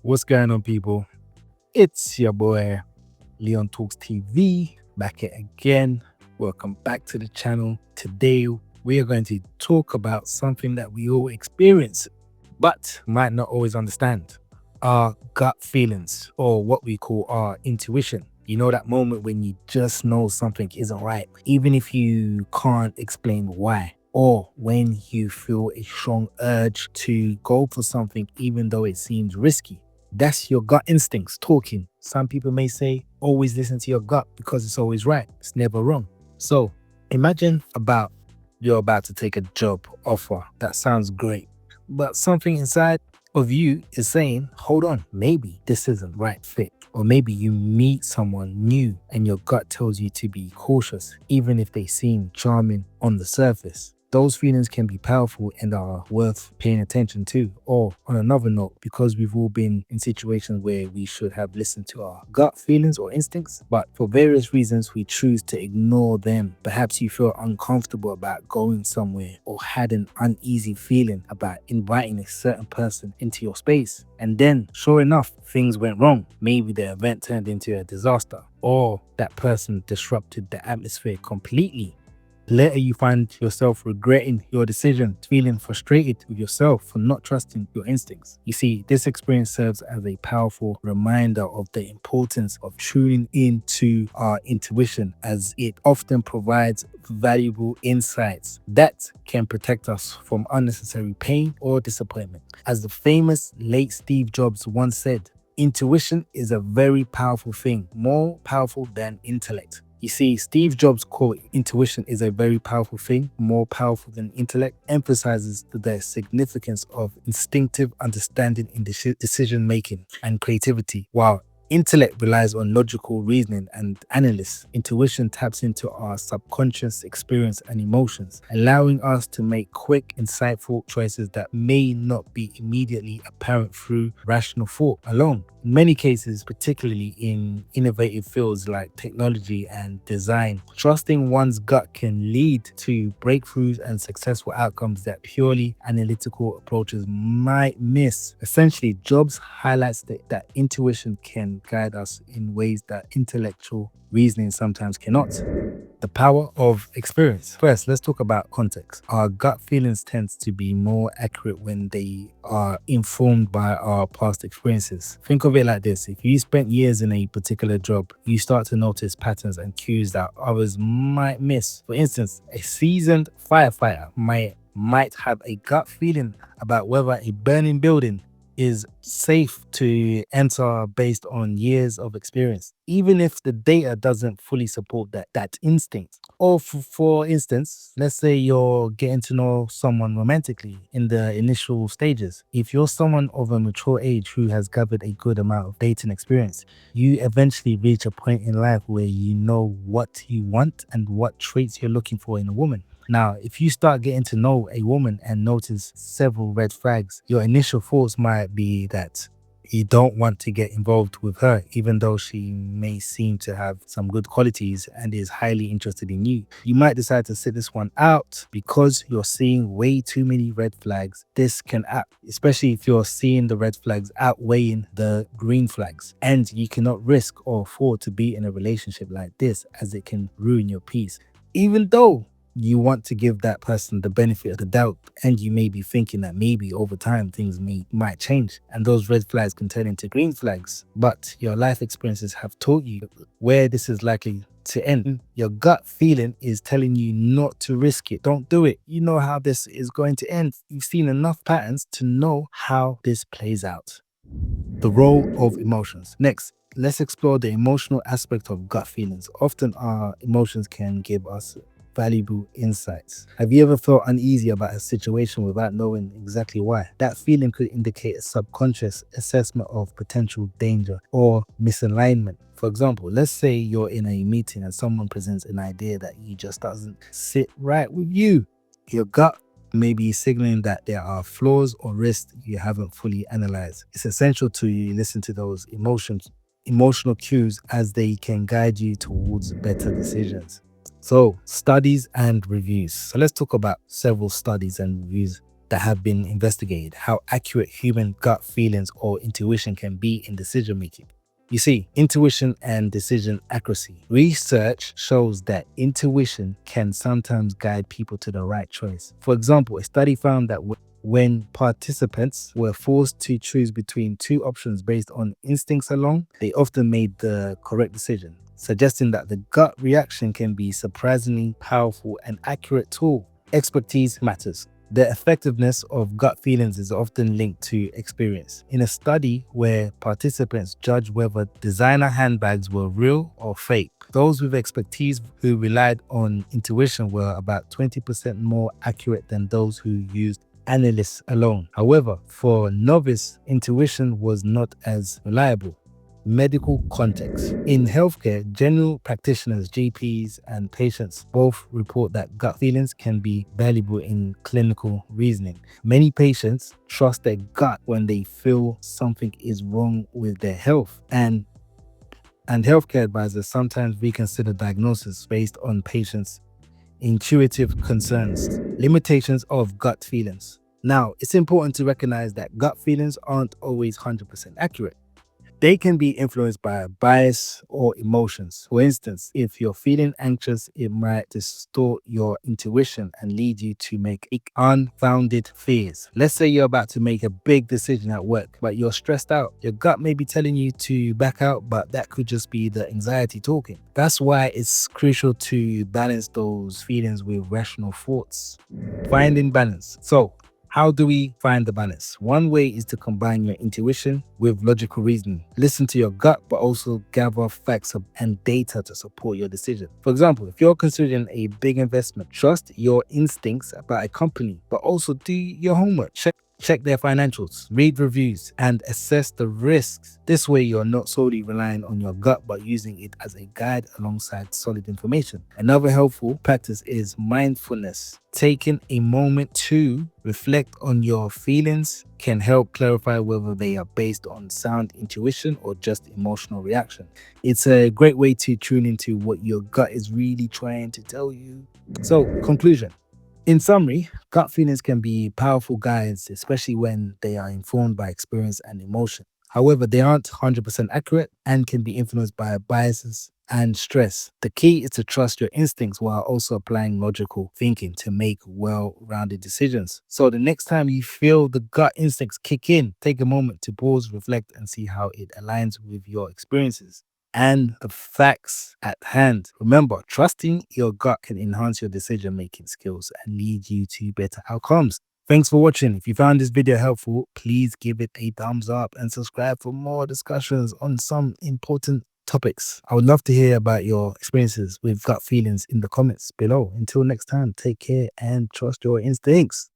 What's going on, people? It's your boy Leon Talks TV back here again. Welcome back to the channel. Today we are going to talk about something that we all experience but might not always understand: our gut feelings, or what we call our intuition. You know, that moment when you just know something isn't right, even if you can't explain why, or when you feel a strong urge to go for something even though it seems risky. That's your gut instincts talking. Some people may say, always listen to your gut because it's always right. It's never wrong. So imagine you're about to take a job offer that sounds great, but something inside of you is saying, hold on, maybe this isn't right fit. Or maybe you meet someone new and your gut tells you to be cautious, even if they seem charming on the surface. Those feelings can be powerful and are worth paying attention to. Or on another note, because we've all been in situations where we should have listened to our gut feelings or instincts, but for various reasons we choose to ignore them. Perhaps you feel uncomfortable about going somewhere, or had an uneasy feeling about inviting a certain person into your space. And then, sure enough, things went wrong. Maybe the event turned into a disaster, or that person disrupted the atmosphere completely. Later, you find yourself regretting your decision, feeling frustrated with yourself for not trusting your instincts. You see, this experience serves as a powerful reminder of the importance of tuning into our intuition, as it often provides valuable insights that can protect us from unnecessary pain or disappointment. As the famous late Steve Jobs once said, intuition is a very powerful thing, more powerful than intellect. You see, Steve Jobs' quote, intuition is a very powerful thing, more powerful than intellect, emphasizes the significance of instinctive understanding in decision making and creativity. While intellect relies on logical reasoning and analysis, intuition taps into our subconscious experience and emotions, allowing us to make quick, insightful choices that may not be immediately apparent through rational thought alone. In many cases, particularly in innovative fields like technology and design, trusting one's gut can lead to breakthroughs and successful outcomes that purely analytical approaches might miss. Essentially, Jobs highlights that intuition can guide us in ways that intellectual reasoning sometimes cannot. The power of experience. First, let's talk about context. Our gut feelings tend to be more accurate when they are informed by our past experiences. Think of it like this: if you spent years in a particular job, you start to notice patterns and cues that others might miss. For instance, a seasoned firefighter might have a gut feeling about whether a burning building is safe to enter based on years of experience, even if the data doesn't fully support that instinct. Or for instance, let's say you're getting to know someone romantically in the initial stages. If you're someone of a mature age who has gathered a good amount of dating experience, you eventually reach a point in life where you know what you want and what traits you're looking for in a woman. Now, if you start getting to know a woman and notice several red flags, your initial thoughts might be that you don't want to get involved with her, even though she may seem to have some good qualities and is highly interested in you. You might decide to sit this one out because you're seeing way too many red flags. This can act, especially if you're seeing the red flags outweighing the green flags, and you cannot risk or afford to be in a relationship like this, as it can ruin your peace. Even though you want to give that person the benefit of the doubt, and you may be thinking that maybe over time things might change and those red flags can turn into green flags, but your life experiences have taught you where this is likely to end. Your gut feeling is telling you not to risk it. Don't do it. You know how this is going to end. You've seen enough patterns to know how this plays out. The role of emotions. Next, let's explore the emotional aspect of gut feelings. Often our emotions can give us valuable insights. Have you ever felt uneasy about a situation without knowing exactly why? That feeling could indicate a subconscious assessment of potential danger or misalignment. For example, let's say you're in a meeting and someone presents an idea that you just doesn't sit right with you. Your gut may be signaling that there are flaws or risks you haven't fully analyzed. It's essential to listen to those emotional cues, as they can guide you towards better decisions. So, studies and reviews. So let's talk about several studies and reviews that have been investigated how accurate human gut feelings or intuition can be in decision making. You see, intuition and decision accuracy. Research shows that intuition can sometimes guide people to the right choice. For example, a study found that when participants were forced to choose between two options based on instincts alone, they often made the correct decision, suggesting that the gut reaction can be surprisingly powerful and accurate tool. Expertise matters. The effectiveness of gut feelings is often linked to experience. In a study where participants judged whether designer handbags were real or fake, those with expertise who relied on intuition were about 20% more accurate than those who used analysts alone. However, for novice, intuition was not as reliable. Medical context. In healthcare, general practitioners, GPs, and patients both report that gut feelings can be valuable in clinical reasoning. Many patients trust their gut when they feel something is wrong with their health, and healthcare advisors sometimes reconsider diagnosis based on patients' intuitive concerns. Limitations of gut feelings. Now, it's important to recognize that gut feelings aren't always 100% accurate. They can be influenced by bias or emotions. For instance, if you're feeling anxious, it might distort your intuition and lead you to make unfounded fears. Let's say you're about to make a big decision at work, but you're stressed out. Your gut may be telling you to back out, but that could just be the anxiety talking. That's why it's crucial to balance those feelings with rational thoughts. Finding balance. So, how do we find the balance? One way is to combine your intuition with logical reasoning. Listen to your gut, but also gather facts and data to support your decision. For example, if you're considering a big investment, trust your instincts about a company, but also do your homework. Check their financials, read reviews, and assess the risks. This way, you're not solely relying on your gut, but using it as a guide alongside solid information. Another helpful practice is mindfulness. Taking a moment to reflect on your feelings can help clarify whether they are based on sound intuition or just emotional reaction. It's a great way to tune into what your gut is really trying to tell you. So, conclusion. In summary, gut feelings can be powerful guides, especially when they are informed by experience and emotion. However, they aren't 100% accurate and can be influenced by biases and stress. The key is to trust your instincts while also applying logical thinking to make well-rounded decisions. So the next time you feel the gut instincts kick in, take a moment to pause, reflect, and see how it aligns with your experiences and the facts at hand. Remember, trusting your gut can enhance your decision making skills and lead you to better outcomes. Thanks for watching. If you found this video helpful, please give it a thumbs up and subscribe for more discussions on some important topics. I would love to hear about your experiences with gut feelings in the comments below. Until next time, take care and trust your instincts.